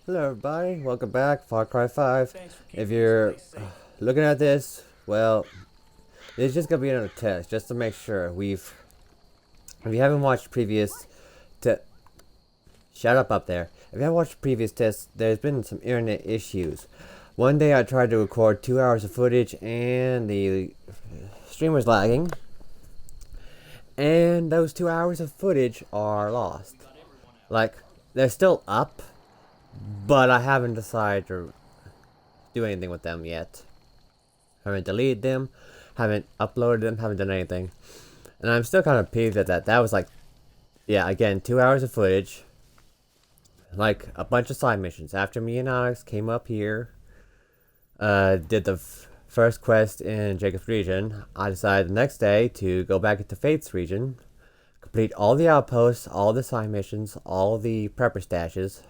Hello everybody, welcome back, Far Cry 5. If you're looking at this, well, it's just gonna be another test, just to make sure if you haven't watched previous te- shut up there. If you haven't watched previous tests, there's been some internet issues. One day I tried to record 2 hours of footage and the stream was lagging. And those 2 hours of footage are lost. Like, they're still up, but I haven't decided to do anything with them yet. Haven't deleted them, haven't uploaded them, haven't done anything. And I'm still kind of peeved at that. That was like, yeah, again, 2 hours of footage. Like, a bunch of side missions. After me and Alex came up here, did the first quest in Jacob's region, I decided the next day to go back into Faith's region, complete all the outposts, all the side missions, all the prepper stashes,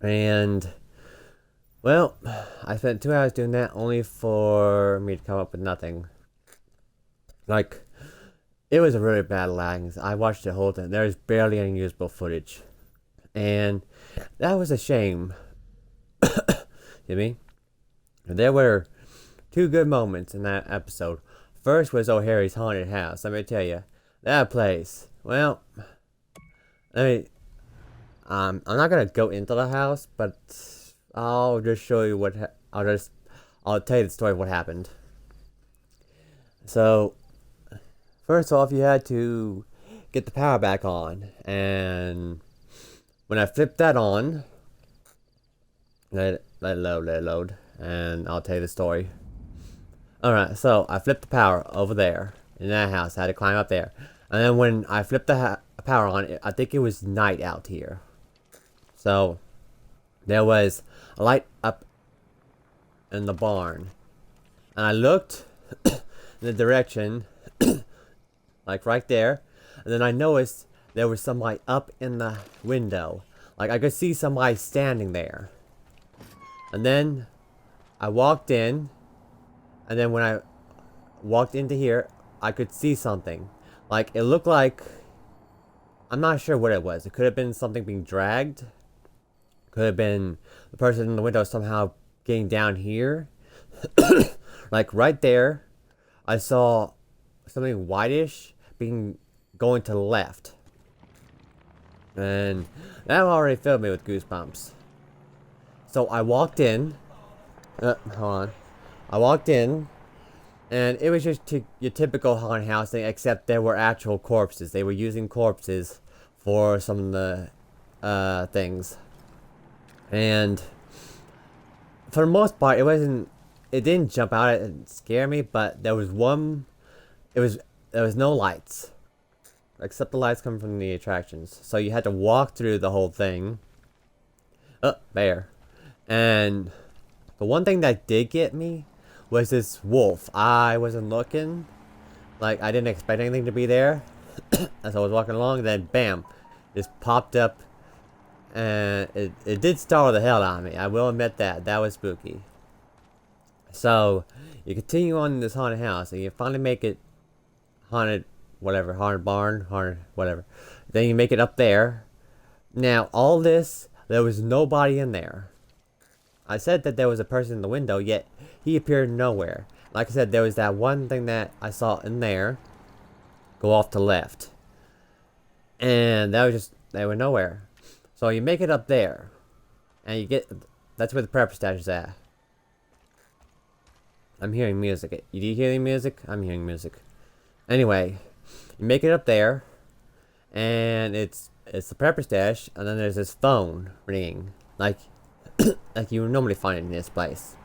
and well, I spent 2 hours doing that only for me to come up with nothing. Like, it was a really bad lag. I watched the whole thing. There's barely any usable footage. And that was a shame. You mean? There were two good moments in that episode. First was O'Harry's haunted house. Let me tell you, that place. Well, I mean, I'm not gonna go into the house, but I'll just show you I'll tell you the story of what happened. So, first off, you had to get the power back on, and when I flipped that on, let it load, and I'll tell you the story. Alright, so I flipped the power over there in that house. I had to climb up there, and then when I flipped the power on, I think it was night out here. So there was a light up in the barn, and I looked in the direction, like right there, and then I noticed there was somebody up in the window. Like, I could see somebody standing there. And then I walked in, and then when I walked into here, I could see something. Like, it looked like, I'm not sure what it was. It could have been something being dragged. Could have been the person in the window somehow getting down here. Like, right there, I saw something whitish going to the left. And that already filled me with goosebumps. So I walked in. Hold on. I walked in, and it was just your typical haunted house thing, except there were actual corpses. They were using corpses for some of the things. And for the most part, it didn't jump out and scare me, but there was there was no lights. Except the lights coming from the attractions. So you had to walk through the whole thing. Oh, bear. And the one thing that did get me was this wolf. I wasn't looking. Like, I didn't expect anything to be there. As I was walking along, then bam, just popped up. And it did startle the hell out of me. I will admit that. That was spooky. So, you continue on in this haunted house, and you finally make it haunted, whatever, haunted barn, haunted, whatever. Then you make it up there. Now, all this, there was nobody in there. I said that there was a person in the window, yet he appeared nowhere. Like I said, there was that one thing that I saw in there go off to left. And that was just, they were nowhere. So you make it up there. And you get, that's where the prepper stash is at. I'm hearing music. Do you hear the music? I'm hearing music. Anyway, you make it up there. And it's the prepper stash. And then there's this phone ringing. Like you would normally find in this place.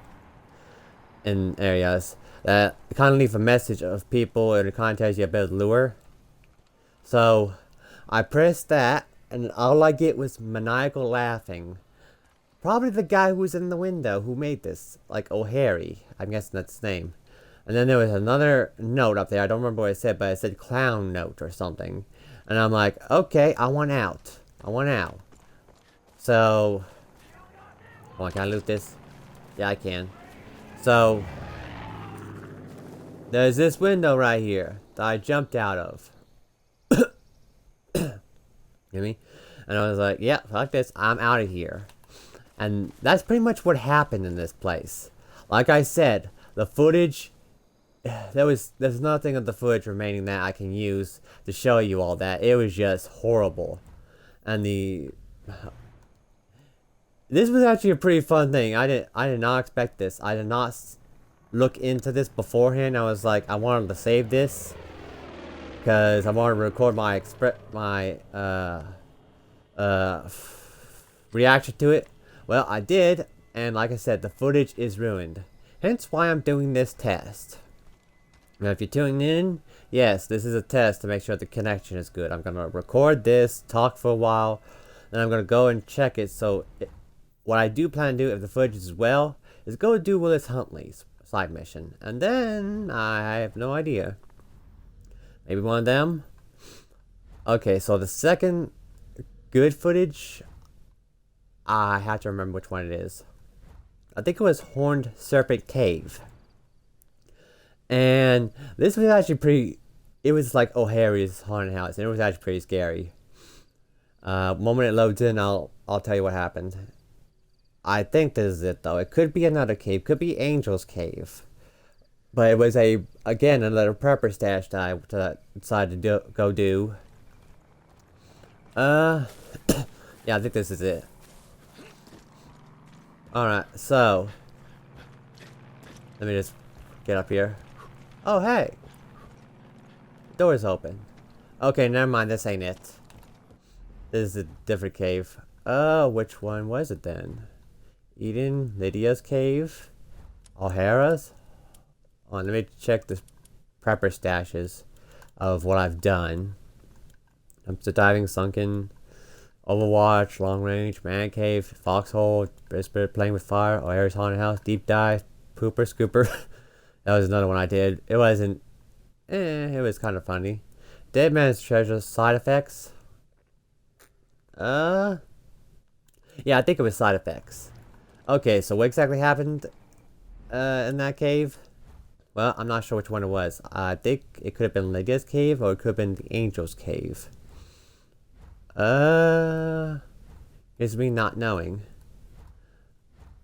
In areas that kind of leave a message of people, and it kind of tells you a bit of lure. So I pressed that, and all I get was maniacal laughing. Probably the guy who was in the window who made this, like O'Harry. I'm guessing that's his name. And then there was another note up there. I don't remember what it said, but it said clown note or something. And I'm like, okay, I want out. I want out. So, oh, can I loot this? Yeah, I can. So, there's this window right here that I jumped out of. You know me? And I was like, yeah, fuck this, I'm out of here. And that's pretty much what happened in this place. Like I said, the footage, there's nothing of the footage remaining that I can use to show you all that. It was just horrible. And this was actually a pretty fun thing. I did not expect this. I did not look into this beforehand. I was like, I wanted to save this because I wanted to record my reaction to it. Well, I did, and like I said, the footage is ruined. Hence why I'm doing this test. Now, if you're tuning in, yes, this is a test to make sure the connection is good. I'm gonna record this, talk for a while, then I'm gonna go and check it. So, what I do plan to do, if the footage is well, is go do Willis Huntley's side mission, and then I have no idea. Maybe one of them. Okay, so the second good footage, I have to remember which one it is. I think it was Horned Serpent Cave. And this was actually pretty, it was like O'Harry's haunted house, and it was actually pretty scary. Moment it loads in, I'll tell you what happened. I think this is it though. It could be another cave, could be Angel's Cave. But it was again, another prepper stash that I decided to go do. Yeah, I think this is it. Alright, so let me just get up here. Oh, hey! Door's open. Okay, never mind, this ain't it. This is a different cave. Oh, which one was it then? Eden, Lydia's cave? O'Hara's? Oh, let me check the prepper stashes of what I've done. Dumpster diving, sunken, Overwatch, long range, man cave, foxhole, spirit playing with fire, O'Hara's haunted house, deep dive, pooper scooper. That was another one I did. It wasn't, it was kind of funny. Dead man's treasure, side effects. Yeah, I think it was side effects. Okay, so what exactly happened in that cave? Well, I'm not sure which one it was. I think it could have been Lydia's cave or it could have been the Angel's cave. It's me not knowing.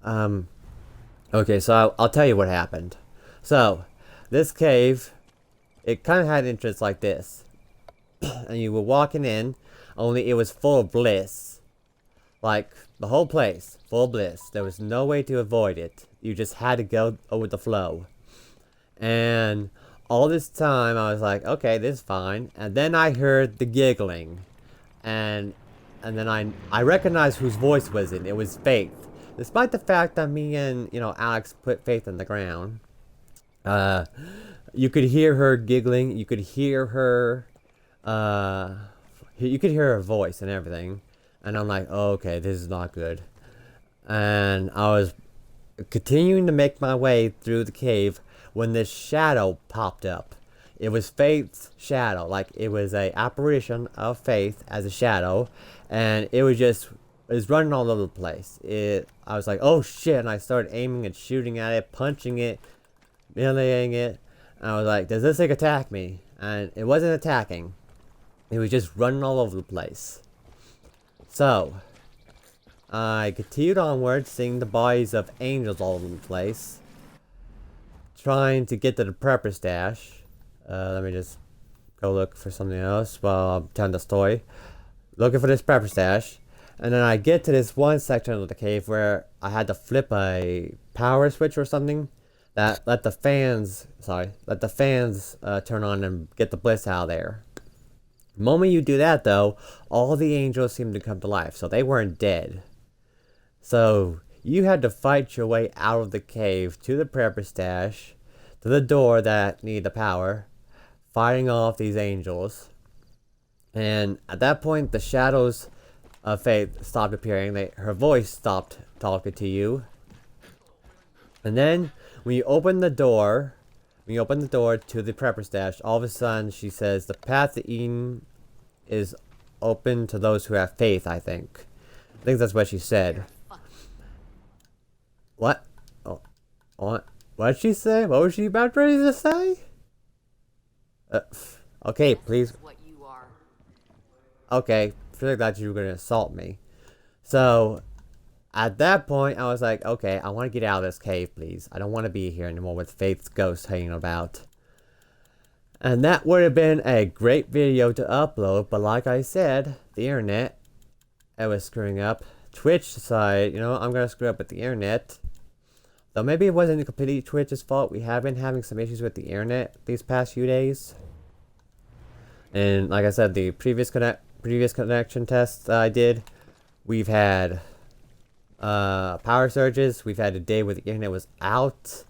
Okay, so I'll tell you what happened. So, this cave, it kind of had an entrance like this. And you were walking in, only it was full of bliss. Like, the whole place, full of bliss. There was no way to avoid it. You just had to go with the flow. And all this time, I was like, okay, this is fine. And then I heard the giggling. And then I recognized whose voice was it. It was Faith. Despite the fact that me and, Alex put Faith on the ground. You could hear her giggling. You could hear her, you could hear her voice and everything. And I'm like, oh, okay, this is not good. And I was continuing to make my way through the cave when this shadow popped up. It was Faith's shadow. Like, it was a apparition of Faith as a shadow. And it was running all over the place. I was like, oh shit. And I started aiming and shooting at it, punching it, meleeing it. And I was like, does this thing attack me? And it wasn't attacking. It was just running all over the place. So, I continued onward, seeing the bodies of angels all over the place. Trying to get to the prepper stash. Let me just go look for something else while I'm telling the story. Looking for this prepper stash. And then I get to this one section of the cave where I had to flip a power switch or something that let the fans turn on and get the bliss out of there. The moment you do that though, all the angels seem to come to life, so they weren't dead. So you had to fight your way out of the cave to the prepper stash, to the door that needed the power, fighting off these angels. And at that point, the shadows of Faith stopped appearing. Her voice stopped talking to you. And then, when you open the door to the prepper stash, all of a sudden she says, the path to Eden is open to those who have faith, I think. I think that's what she said. What? Oh, what did she say? What was she about ready to say? Okay, please. Okay, I feel like that you were gonna assault me. So, At that point, I was like, okay, I want to get out of this cave, please. I don't want to be here anymore with Faith's ghost hanging about. And that would have been a great video to upload, but like I said, the internet, it was screwing up. Twitch decided, I'm going to screw up with the internet. Though maybe it wasn't completely Twitch's fault. We have been having some issues with the internet these past few days. And like I said, the previous connection tests I did, we've had power surges. We've had a day where the internet was out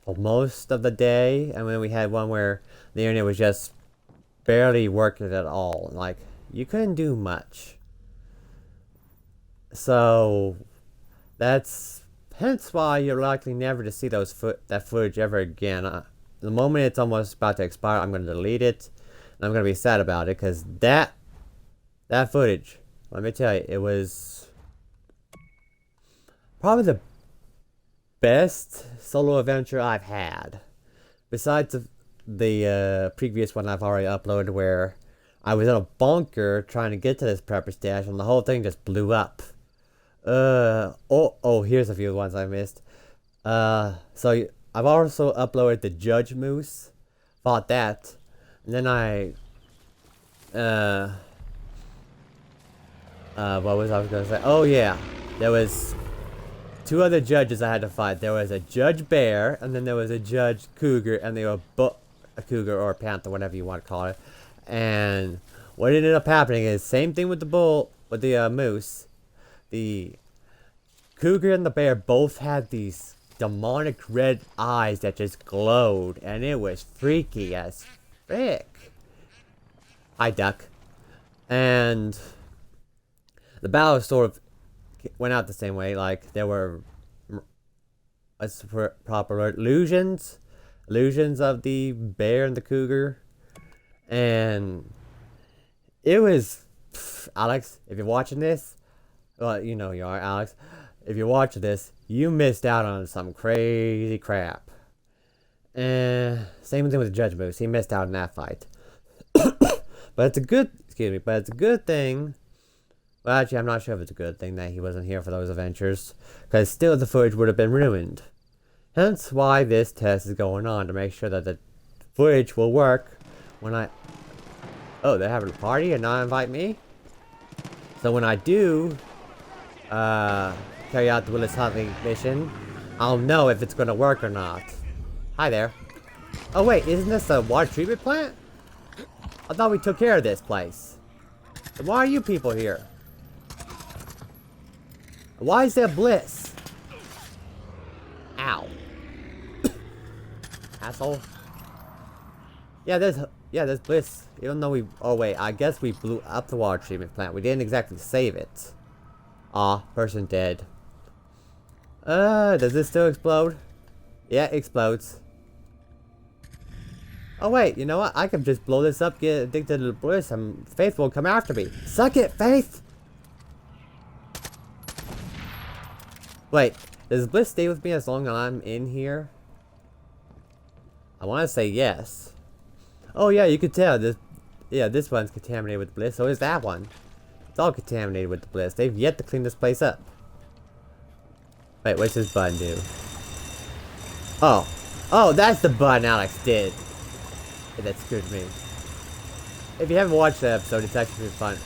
for most of the day, and then we had one where the internet was just barely working at all. Like, you couldn't do much. So that's hence why you're likely never to see that footage ever again. The moment it's almost about to expire, I'm going to delete it, and I'm going to be sad about it, because that footage, let me tell you, it was probably the best solo adventure I've had. Besides the previous one I've already uploaded, where I was in a bunker trying to get to this prepper stash, and the whole thing just blew up. Here's a few ones I missed. So I've also uploaded the Judge Moose. Fought that. And then what was I gonna say? Oh yeah, there was two other judges I had to fight. There was a Judge Bear, and then there was a Judge Cougar, and they were a cougar or a panther, whatever you want to call it. And what ended up happening is same thing with the moose. The cougar and the bear both had these demonic red eyes that just glowed, and it was freaky as frick. Hi, duck. And the battle sort of went out the same way. Like, there were proper illusions of the bear and the cougar, and it was Alex, if you're watching this, well, you know you are, Alex. If you're watching this, you missed out on some crazy crap. And same thing with the Judge Moose. He missed out on that fight. But it's a good thing. Well, actually, I'm not sure if it's a good thing that he wasn't here for those adventures, because still the footage would have been ruined. Hence why this test is going on, to make sure that the footage will work when oh, they're having a party and not invite me? So when I do carry out the Willis hunting mission, I'll know if it's gonna work or not. Hi there. Oh wait, isn't this a water treatment plant? I thought we took care of this place. And why are you people here? Why is there bliss? Ow. Asshole. Yeah, there's bliss. Even though oh wait, I guess we blew up the water treatment plant. We didn't exactly save it. Aw, person dead. Does this still explode? Yeah, it explodes. Oh wait, you know what? I can just blow this up, get addicted to the bliss, and Faith will come after me. Suck it, Faith! Wait, does bliss stay with me as long as I'm in here? I want to say yes. Oh yeah, you could tell this. Yeah, this one's contaminated with bliss. So is that one. It's all contaminated with the bliss. They've yet to clean this place up. Wait, what's this button do? Oh, that's the button Alex did. Yeah, that screwed me. If you haven't watched the episode, it's actually fun.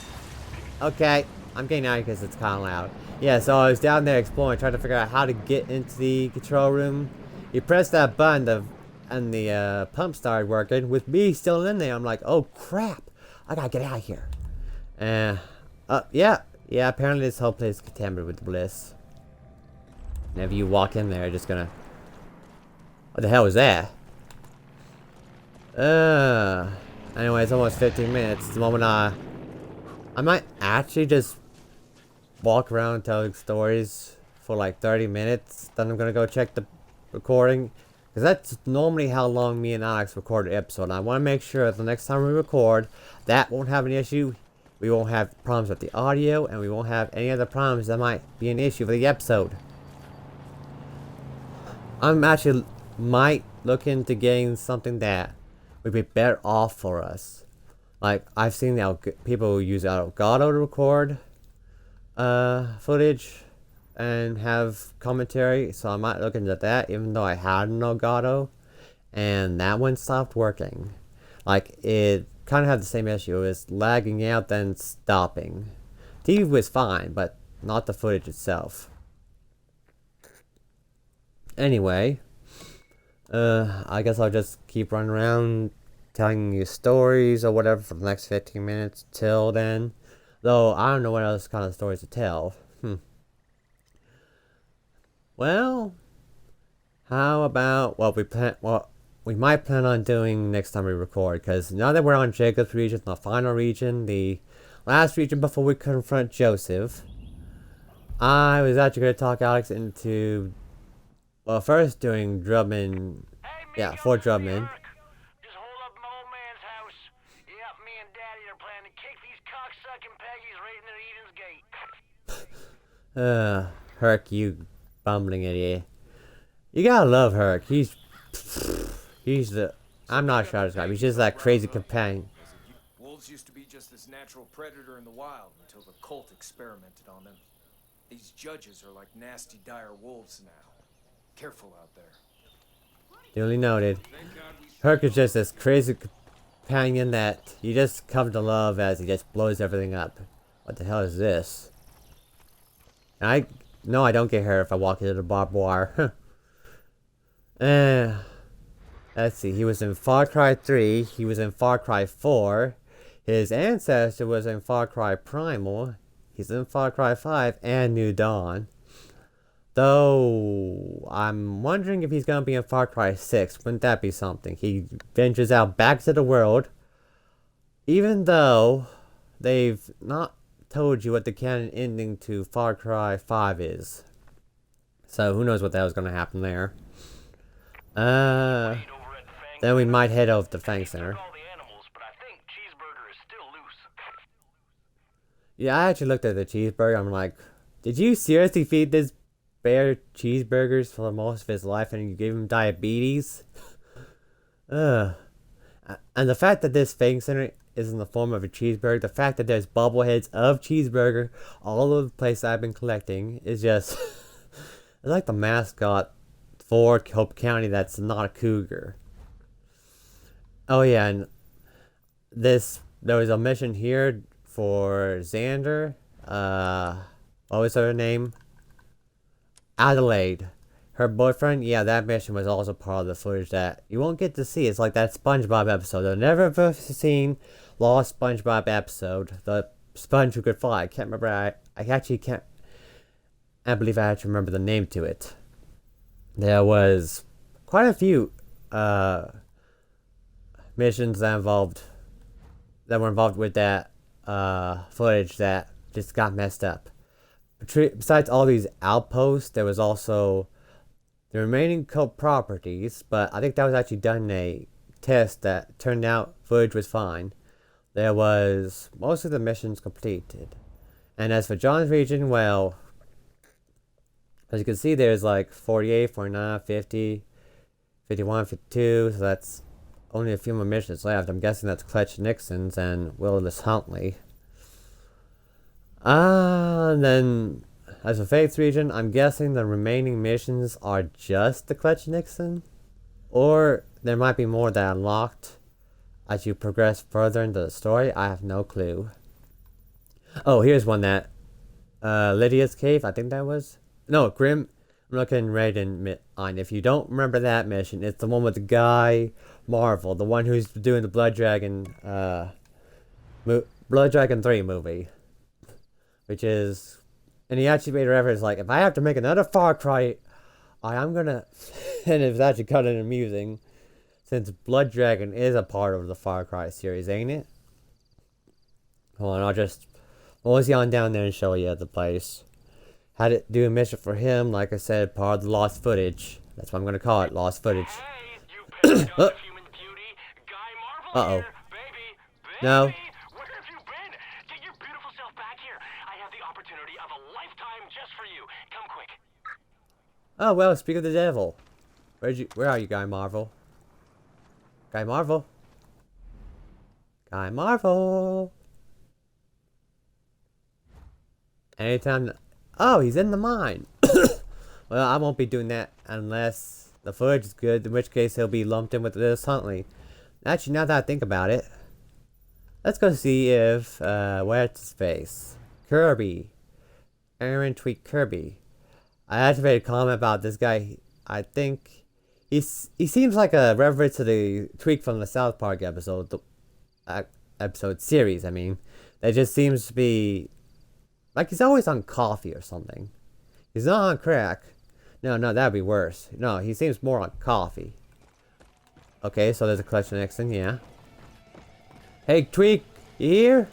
Okay, I'm getting out because it's kind of loud. Yeah, so I was down there exploring, trying to figure out how to get into the control room. You press that button, and the pump started working. With me still in there, I'm like, oh crap, I gotta get out of here. Yeah, apparently this whole place is contaminated with bliss. Whenever you walk in there, just gonna... What the hell was that? Anyway, it's almost 15 minutes. The moment I might actually just walk around telling stories for like 30 minutes. Then I'm gonna go check the recording. Because that's normally how long me and Alex record an episode. And I want to make sure that the next time we record, that won't have an issue. We won't have problems with the audio, and we won't have any other problems that might be an issue for the episode. I'm actually might look into getting something that would be better off for us. Like, I've seen people use Elgato to record footage. and have commentary, so I might look into that, even though I had an Elgato, and that one stopped working. Like, it kind of had the same issue. It was lagging out, then stopping. TV was fine, but not the footage itself. Anyway, I guess I'll just keep running around telling you stories or whatever for the next 15 minutes till then. Though, I don't know what else kind of stories to tell. Well, how about what we might plan on doing next time we record, because now that we're on Jacob's region, the final region, the last region before we confront Joseph, I was actually going to talk Alex into, well, first doing Drummond, yeah, Fort Drummond. Just hold up my old man's house. Yep, me and Daddy are planning to kick these cocksucking Peggies right in their Eden's gate. Herc, you bumbling idiot. You gotta love Herc. He's the, I'm not sure how to describe him. He's just that crazy companion. Wolves used to be just this natural predator in the wild until the cult experimented on them. These judges are like nasty, dire wolves now. Careful out there. Duly noted. Herc is just this crazy companion that you just come to love as he just blows everything up. What the hell is this? I don't get hurt if I walk into the barbed wire. Let's see. He was in Far Cry 3. He was in Far Cry 4. His ancestor was in Far Cry Primal. He's in Far Cry 5 and New Dawn. Though, I'm wondering if he's going to be in Far Cry 6. Wouldn't that be something? He ventures out back to the world. Even though they've not told you what the canon ending to Far Cry 5 is. So, who knows what the hell's going to happen there. Then we might head over to Fang Center. Yeah, I actually looked at the cheeseburger. I'm like, did you seriously feed this bear cheeseburgers for most of his life and you gave him diabetes? And the fact that this Fang Center is in the form of a cheeseburger, the fact that there's bobbleheads of cheeseburger all over the place I've been collecting is just... it's like the mascot for Hope County that's not a cougar. Oh yeah, and there was a mission here for Xander. What was her name? Adelaide. Her boyfriend, yeah, that mission was also part of the footage that you won't get to see. It's like that SpongeBob episode. I've never seen Lost SpongeBob episode. The sponge who could fly. I can't remember. I actually can't. I believe I actually remember the name to it. There was quite a few missions that were involved with that footage that just got messed up. Besides all these outposts, there was also the remaining cult properties, but I think that was actually done in a test that turned out footage was fine. There was most of the missions completed. And as for John's region, well, as you can see, there's like 48, 49, 50, 51, 52, so that's only a few more missions left. I'm guessing that's Clutch Nixon's and Willis Huntley. And then, as for Faith's region, I'm guessing the remaining missions are just the Clutch Nixon. Or there might be more that are unlocked as you progress further into the story. I have no clue. Oh, here's one that, Lydia's Cave, I think that was. No, Grim. I'm looking right in on. If you don't remember that mission, it's the one with the guy Marvel, the one who's doing the Blood Dragon 3 movie, which is, and he actually made a reference like, if I have to make another Far Cry, I am gonna, and it's actually kind of amusing, since Blood Dragon is a part of the Far Cry series, ain't it? Hold on, I'll just mosey on down there and show you the place. Had to do a mission for him, like I said, part of the lost footage. That's what I'm gonna call it, lost footage. Hey, you human beauty. Guy Marvel Uh-oh. here, baby. No. Where have you been? Get your beautiful self back here. I have the opportunity of a lifetime just for you. Come quick. Oh, well, speak of the devil. Where are you, Guy Marvel? Guy Marvel? Guy Marvel! Anytime Oh, he's in the mine. Well, I won't be doing that unless the footage is good, in which case he'll be lumped in with this Huntley. Actually, now that I think about it, let's go see if, what's his face? Kirby. Aaron Tweet Kirby. I activated a comment about this guy. I think he seems like a reference to the Tweak from the South Park episode, episode series, I mean. That just seems to be, like he's always on coffee or something. He's not on crack. No, that'd be worse. No, he seems more on coffee. Okay, so there's a collection next thing, yeah. Hey, Tweak, you here?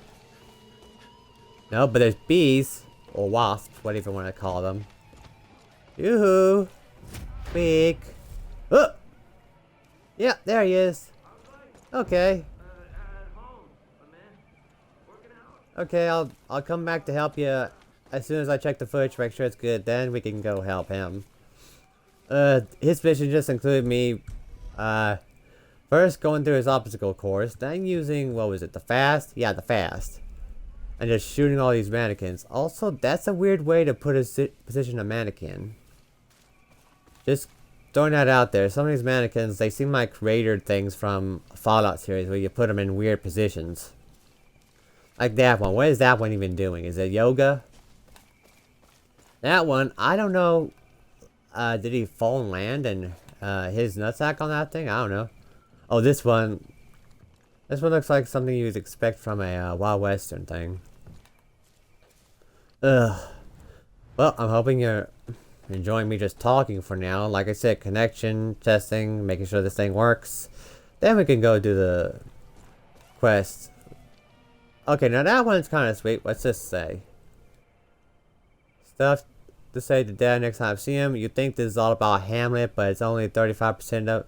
No, but there's bees. Or wasps, whatever you want to call them. Yoo-hoo! Tweak! Oh! Yeah, there he is. Okay. Okay, I'll come back to help you as soon as I check the footage, make sure it's good. Then we can go help him. His mission just included me, first going through his obstacle course, then using, what was it, the fast? Yeah, the fast. And just shooting all these mannequins. Also, that's a weird way to position a mannequin. Just throwing that out there. Some of these mannequins, they seem like raided things from Fallout series where you put them in weird positions. Like that one. What is that one even doing? Is it yoga? That one, I don't know. Did he fall and land and his nutsack on that thing? I don't know. Oh, this one. This one looks like something you'd expect from a Wild Western thing. Ugh. Well, I'm hoping you're enjoying me just talking for now. Like I said, connection, testing, making sure this thing works. Then we can go do the quest. Okay, now that one's kind of sweet. What's this say? Stuff to say to Dad next time I see him. You think this is all about Hamlet, but it's only 35% of,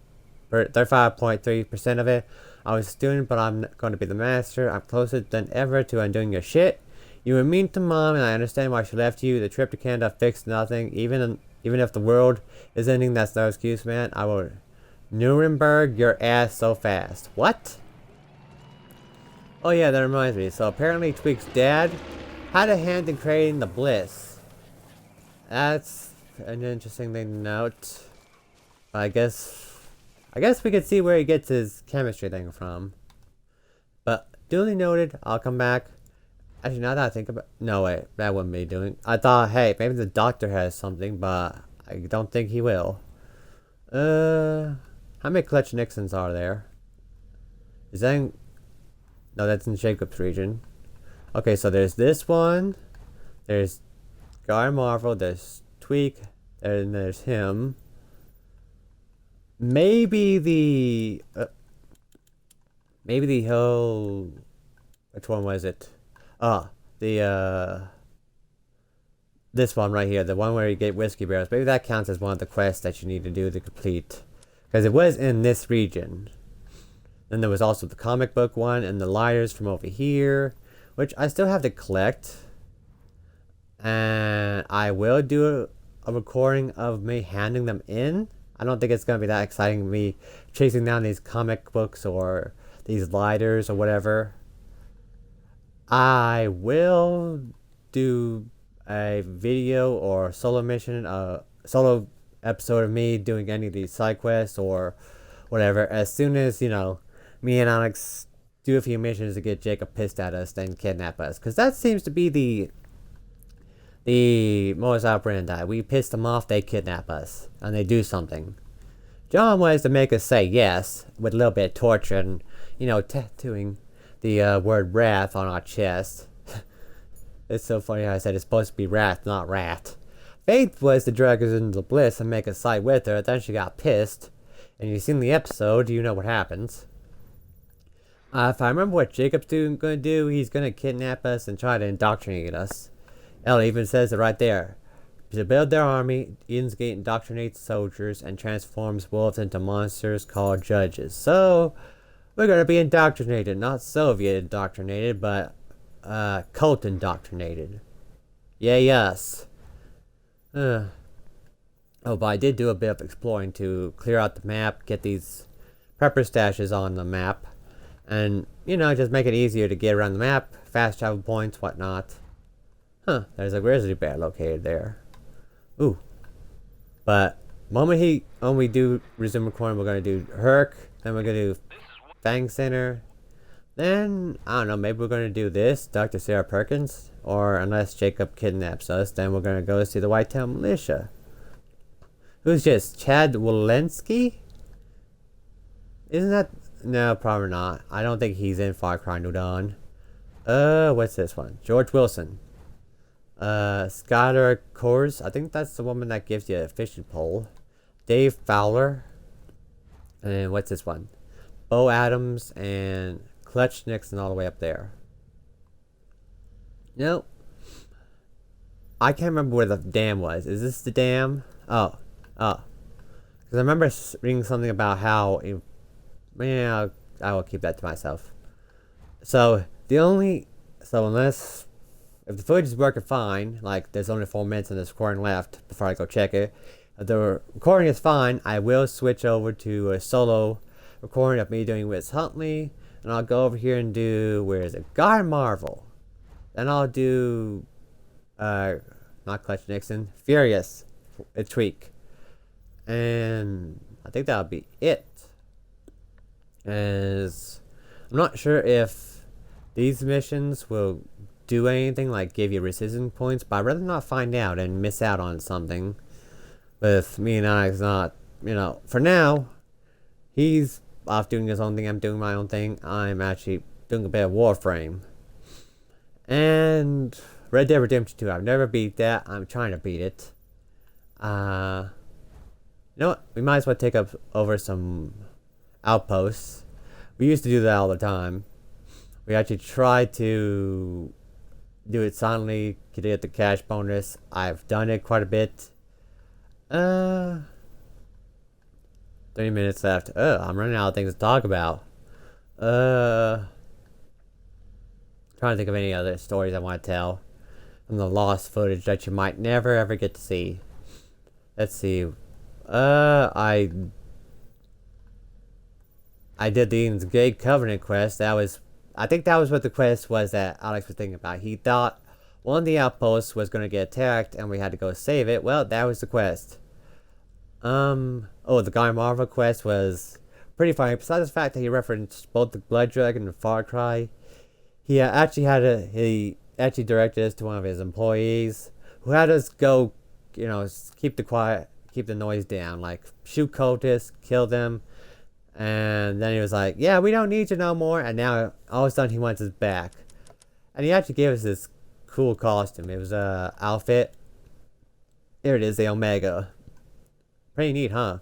35.3% of it. I was a student, but I'm going to be the master. I'm closer than ever to undoing your shit. You were mean to Mom, and I understand why she left you. The trip to Canada fixed nothing. Even if the world is ending, that's no excuse, man. I will Nuremberg your ass so fast. What? Oh yeah, that reminds me. So apparently Tweak's dad had a hand in creating the Bliss. That's an interesting thing to note. I guess we could see where he gets his chemistry thing from. But duly noted, I'll come back. Actually, now that I think about, no wait, that wouldn't be doing. I thought, hey, maybe the doctor has something, but I don't think he will. How many Clutch Nixons are there? Is that in, no, that's in Jacob's region. Okay, so there's this one. There's Guy Marvel. There's Tweak. And there's him. Maybe the whole, which one was it? This one right here, the one where you get whiskey barrels. Maybe that counts as one of the quests that you need to do to complete, because it was in this region. Then there was also the comic book one and the lighters from over here, which I still have to collect. And I will do a recording of me handing them in. I don't think it's going to be that exciting, me chasing down these comic books or these lighters or whatever. I will do a video or solo mission, solo episode of me doing any of these side quests or whatever, as soon as, you know, me and Alex do a few missions to get Jacob pissed at us, then kidnap us. Because that seems to be the modus operandi. We piss them off, they kidnap us, and they do something. John wants to make us say yes, with a little bit of torture and, you know, tattooing the word wrath on our chest. It's so funny how I said it's supposed to be wrath, not rat. Faith was to drag us into bliss and make us side with her, then she got pissed. And you've seen the episode, you know what happens. If I remember what Jacob's gonna do, he's gonna kidnap us and try to indoctrinate us. Hell, it even says it right there. To build their army, Eden's Gate indoctrinates soldiers and transforms wolves into monsters called judges. So, we're gonna be indoctrinated. Not Soviet indoctrinated, but cult indoctrinated. Yeah, yes. Oh, but I did do a bit of exploring to clear out the map, get these prepper stashes on the map, and, you know, just make it easier to get around the map, fast travel points, whatnot. Huh, there's a grizzly bear located there. Ooh. But when we do resume recording, we're gonna do Herc, then we're gonna do Fang Center. Then I don't know, maybe we're gonna do this, Dr. Sarah Perkins, or unless Jacob kidnaps us, then we're gonna go see the Whitetail Militia. Who's this? Chad Walensky? Isn't that? No, probably not. I don't think he's in Far Cry New Dawn. What's this one? George Wilson. Skylar Kors. I think that's the woman that gives you a fishing pole. Dave Fowler. And what's this one? Bo Adams and Clutch Nixon all the way up there. No. I can't remember where the dam was. Is this the dam? Oh. Because I remember reading something about how... Yeah, I will keep that to myself. So, unless... If the footage is working fine, like there's only 4 minutes in this recording left before I go check it. If the recording is fine, I will switch over to a solo recording of me doing Wiz Huntley. And I'll go over here and do, where is it? Guy Marvel. Then I'll do, not Clutch Nixon, Furious, a tweak. And I think that'll be it. As I'm not sure if these missions will do anything like give you resistance points, but I'd rather not find out and miss out on something. With me and Alex not, for now, he's off doing his own thing, I'm doing my own thing. I'm actually doing a bit of Warframe. And Red Dead Redemption 2, I've never beat that, I'm trying to beat it. You know what, we might as well take up over some outposts. We used to do that all the time. We actually tried to do it silently to get the cash bonus. I've done it quite a bit. 30 minutes left. I'm running out of things to talk about. Trying to think of any other stories I want to tell from the lost footage that you might never ever get to see. Let's see. I did the Eden's Gate Covenant quest. I think that was what the quest was that Alex was thinking about. He thought one of the outposts was going to get attacked and we had to go save it. Well, that was the quest. The Guy Marvel quest was pretty funny. Besides the fact that he referenced both the Blood Dragon and Far Cry, he actually directed us to one of his employees who had us go, keep the noise down, like shoot cultists, kill them. And then he was like, yeah, we don't need you no more. And now, all of a sudden, he wants us back. And he actually gave us this cool costume. It was a outfit. Here it is, the Omega. Pretty neat, huh?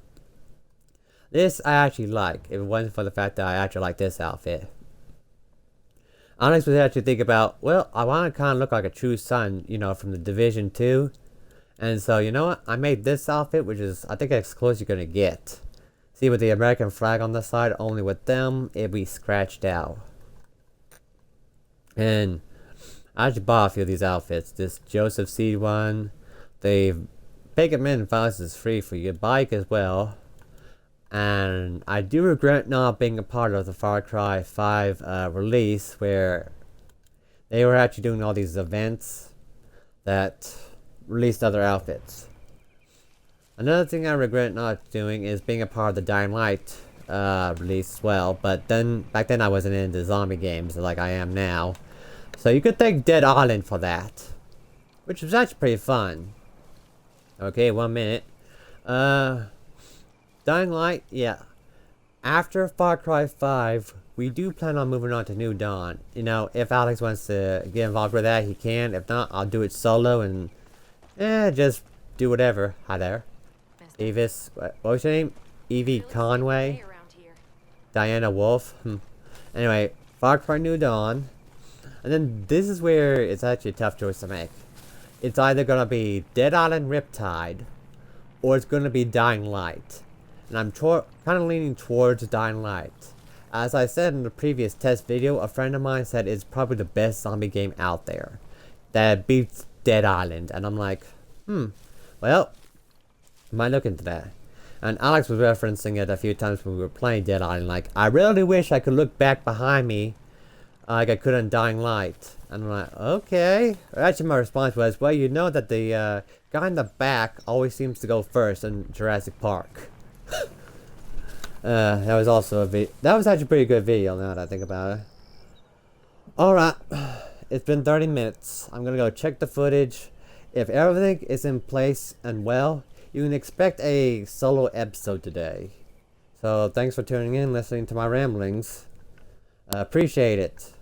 This I actually like. If it wasn't for the fact that I actually like this outfit. Onyx was actually thinking about, well, I want to kind of look like a true son, from the Division 2. And so, you know what? I made this outfit, which is, I think, as close as you're going to get. See, with the American flag on the side, only with them, it'd be scratched out. And I actually bought a few of these outfits. This Joseph Seed one. The Pigment Violence is free for your bike as well. And I do regret not being a part of the Far Cry 5 release, where they were actually doing all these events that released other outfits. Another thing I regret not doing is being a part of the Dying Light release as well. But back then I wasn't into zombie games like I am now. So you could thank Dead Island for that. Which was actually pretty fun. Okay, 1 minute. Dying Light, yeah. After Far Cry 5, we do plan on moving on to New Dawn. If Alex wants to get involved with that, he can. If not, I'll do it solo and just do whatever. Hi there. Avis, what was your name? Evie Conway? Diana Wolf? Anyway, Far Cry New Dawn. And then this is where it's actually a tough choice to make. It's either going to be Dead Island Riptide, or it's going to be Dying Light. And I'm kind of leaning towards Dying Light. As I said in the previous test video, a friend of mine said it's probably the best zombie game out there. That beats Dead Island. And I'm like, well, I might look into that. And Alex was referencing it a few times when we were playing Dead Island. Like, I really wish I could look back behind me like I could in Dying Light. And I'm like, okay. Actually, my response was, well, you know that the guy in the back always seems to go first in Jurassic Park. That was also that was actually a pretty good video now that I think about it. Alright, it's been 30 minutes. I'm gonna go check the footage. If everything is in place and well, you can expect a solo episode today. So thanks for tuning in, listening to my ramblings. Appreciate it.